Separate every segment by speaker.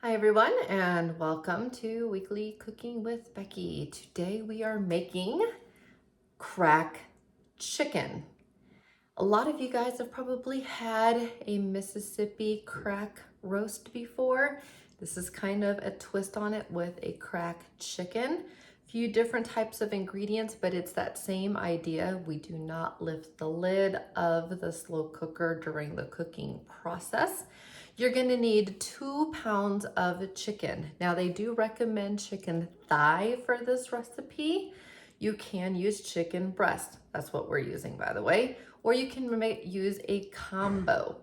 Speaker 1: Hi everyone, and welcome to Weekly Cooking with Becky. Today we are making crack chicken. A lot of you guys have probably had a Mississippi crack roast before. This is kind of a twist on it with a crack chicken. A few different types of ingredients, but it's that same idea. We do not lift the lid of the slow cooker during the cooking process. You're gonna need 2 pounds of chicken. Now they do recommend chicken thigh for this recipe. You can use chicken breast. That's what we're using, by the way. Or you can use a combo.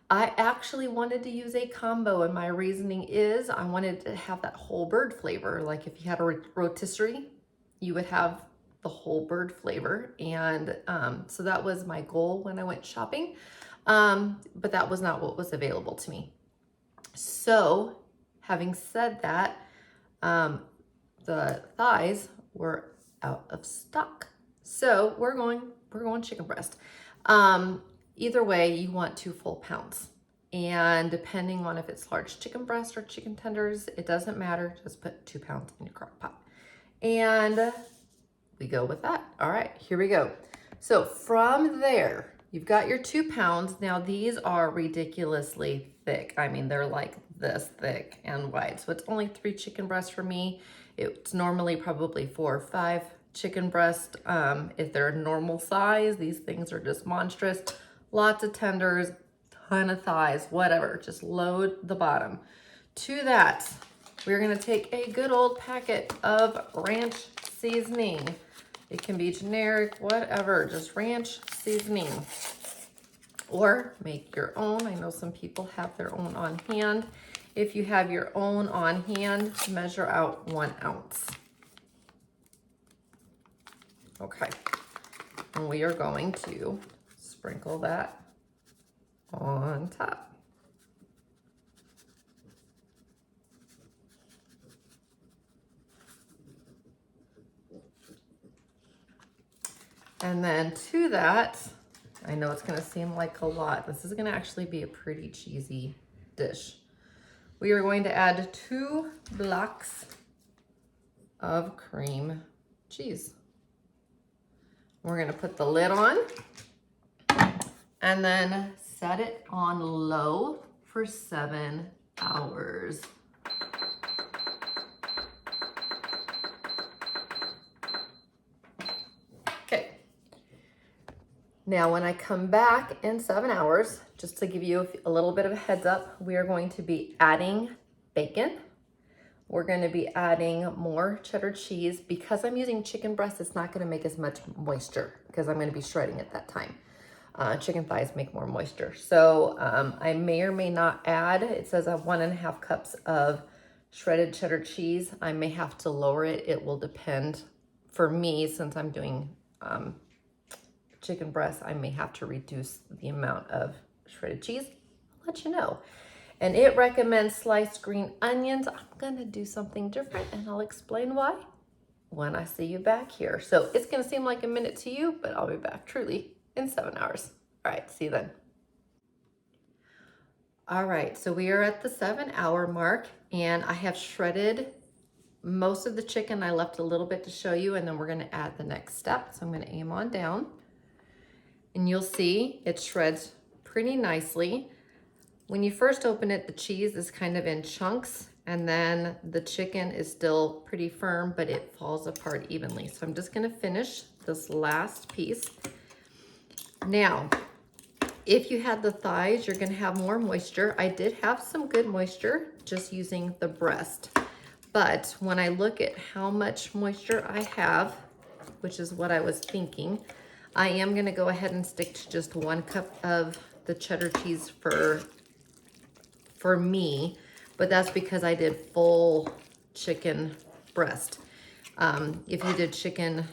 Speaker 1: I actually wanted to use a combo, and my reasoning is I wanted to have that whole bird flavor. Like if you had a rotisserie, you would have the whole bird flavor. And so that was my goal when I went shopping. But that was not what was available to me. So having said that, the thighs were out of stock. So we're going chicken breast. Either way, you want 2 full pounds. And depending on if it's large chicken breast or chicken tenders, it doesn't matter. Just put 2 pounds in your crock pot. And we go with that. All right, here we go. So from there, you've got your 2 pounds. Now these are ridiculously thick. I mean, they're like this thick and wide. So it's only 3 chicken breasts for me. It's normally probably 4 or 5 chicken breasts. If they're normal size, these things are just monstrous. Lots of tenders, ton of thighs, whatever. Just load the bottom. To that, we're gonna take a good old packet of ranch seasoning. It can be generic, whatever, just ranch seasoning. Or make your own. I know some people have their own on hand. If you have your own on hand, measure out 1 ounce. Okay, and we are going to sprinkle that on top. And then to that, I know it's gonna seem like a lot. This is gonna actually be a pretty cheesy dish. We are going to add 2 blocks of cream cheese. We're gonna put the lid on and then set it on low for 7 hours. Okay. Now, when I come back in 7 hours, just to give you a little bit of a heads up, we are going to be adding bacon. We're going to be adding more cheddar cheese. Because I'm using chicken breast, it's not going to make as much moisture because I'm going to be shredding at that time. Chicken thighs make more moisture. So I may or may not add, it says I have 1.5 cups of shredded cheddar cheese. I may have to lower it. It will depend. For me, since I'm doing chicken breast, I may have to reduce the amount of shredded cheese. I'll let you know. And it recommends sliced green onions. I'm gonna do something different and I'll explain why when I see you back here. So it's gonna seem like a minute to you, but I'll be back truly in 7 hours. All right, see you then. All right, so we are at the 7-hour mark and I have shredded most of the chicken. I left a little bit to show you, and then we're gonna add the next step. So I'm gonna aim on down and you'll see it shreds pretty nicely. When you first open it, the cheese is kind of in chunks, and then the chicken is still pretty firm, but it falls apart evenly. So I'm just gonna finish this last piece. Now, if you had the thighs, you're gonna have more moisture. I did have some good moisture just using the breast. But when I look at how much moisture I have, which is what I was thinking, I am gonna go ahead and stick to just 1 cup of the cheddar cheese for me, but that's because I did full chicken breast. If you did chicken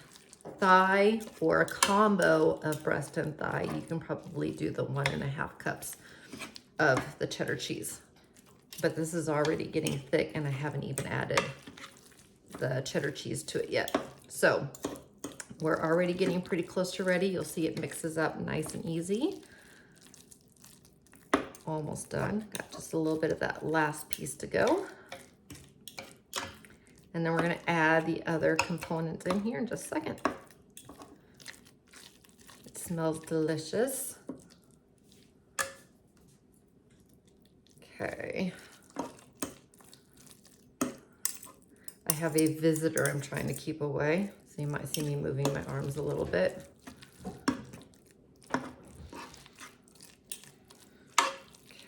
Speaker 1: thigh or a combo of breast and thigh, you can probably do the 1.5 cups of the cheddar cheese. But this is already getting thick and I haven't even added the cheddar cheese to it yet. So we're already getting pretty close to ready. You'll see it mixes up nice and easy. almost done. Got just a little bit of that last piece to go. And then we're gonna add the other components in here in just a second. It smells delicious. Okay. I have a visitor I'm trying to keep away, so you might see me moving my arms a little bit.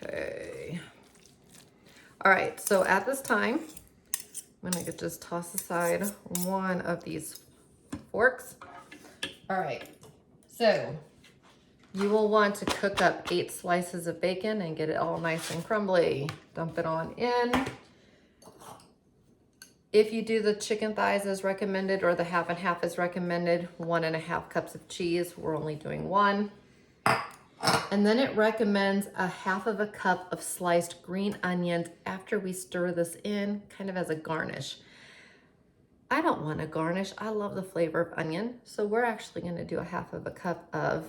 Speaker 1: Okay. All right, so at this time, I'm gonna just toss aside one of these forks. All right, so you will want to cook up 8 slices of bacon and get it all nice and crumbly. Dump it on in. If you do the chicken thighs as recommended or the half and half as recommended, 1.5 cups of cheese. We're only doing 1. And then it recommends a 1/2 cup of sliced green onions after we stir this in, kind of as a garnish. I don't want a garnish. I love the flavor of onion. So we're actually gonna do a 1/2 cup of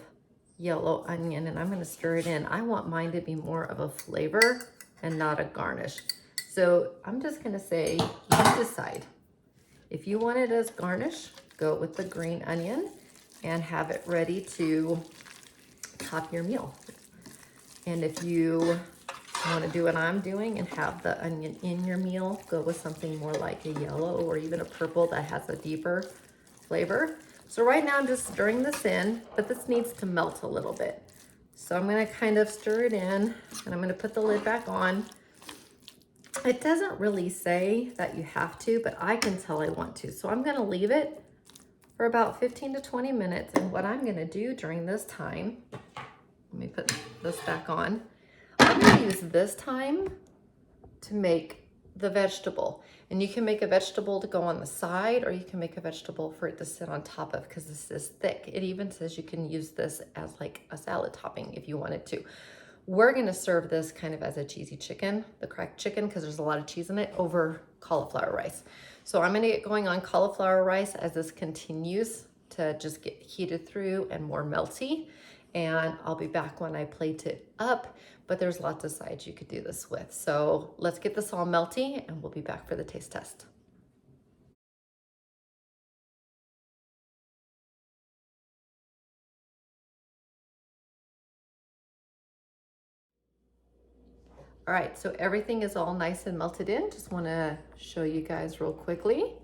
Speaker 1: yellow onion and I'm gonna stir it in. I want mine to be more of a flavor and not a garnish. So I'm just gonna say, you decide. If you want it as garnish, go with the green onion and have it ready to top your meal. And if you wanna do what I'm doing and have the onion in your meal, go with something more like a yellow or even a purple that has a deeper flavor. So right now I'm just stirring this in, but this needs to melt a little bit. So I'm gonna kind of stir it in and I'm gonna put the lid back on. It doesn't really say that you have to, but I can tell I want to. So I'm gonna leave it for about 15 to 20 minutes. And what I'm gonna do during this time, let me put this back on. I'm gonna use this time to make the vegetable. And you can make a vegetable to go on the side or you can make a vegetable for it to sit on top of because this is thick. It even says you can use this as like a salad topping if you wanted to. We're gonna serve this kind of as a cheesy chicken, the cracked chicken, because there's a lot of cheese in it, over cauliflower rice. So I'm gonna get going on cauliflower rice as this continues to just get heated through and more melty. And I'll be back when I plate it up, but there's lots of sides you could do this with. So let's get this all melty and we'll be back for the taste test. All right, so everything is all nice and melted in. Just wanna show you guys real quickly.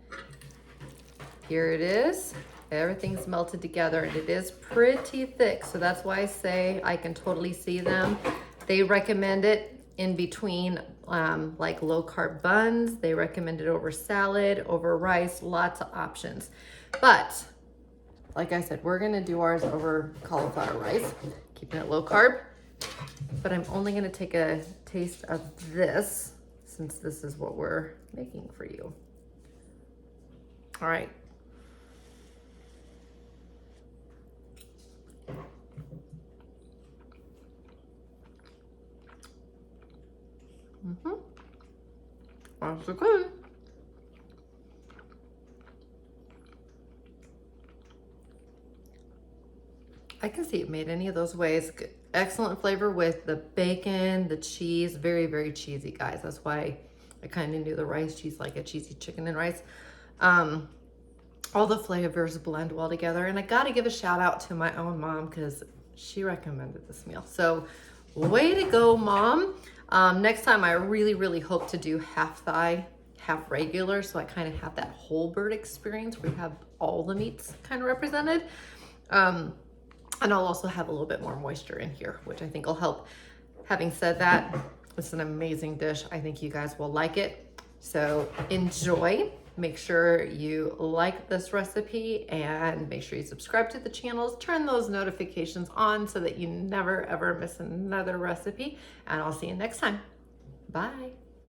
Speaker 1: Here it is. Everything's melted together and it is pretty thick. So that's why I say I can totally see them. They recommend it in between like low carb buns. They recommend it over salad, over rice, lots of options. But like I said, we're gonna do ours over cauliflower rice, keeping it low carb. But I'm only gonna take a taste of this since this is what we're making for you. All right. That's so good. I can see it made any of those ways. Excellent flavor with the bacon, the cheese, very, very cheesy, guys. That's why I kind of knew the rice cheese, like a cheesy chicken and rice. All the flavors blend well together. And I got to give a shout out to my own mom because she recommended this meal. So way to go, Mom. Next time I really, really hope to do half thigh, half regular. So I kind of have that whole bird experience where you have all the meats kind of represented. And I'll also have a little bit more moisture in here, which I think will help. Having said that, it's an amazing dish. I think you guys will like it. So enjoy. Make sure you like this recipe and make sure you subscribe to the channels. Turn those notifications on so that you never, ever miss another recipe. And I'll see you next time. Bye.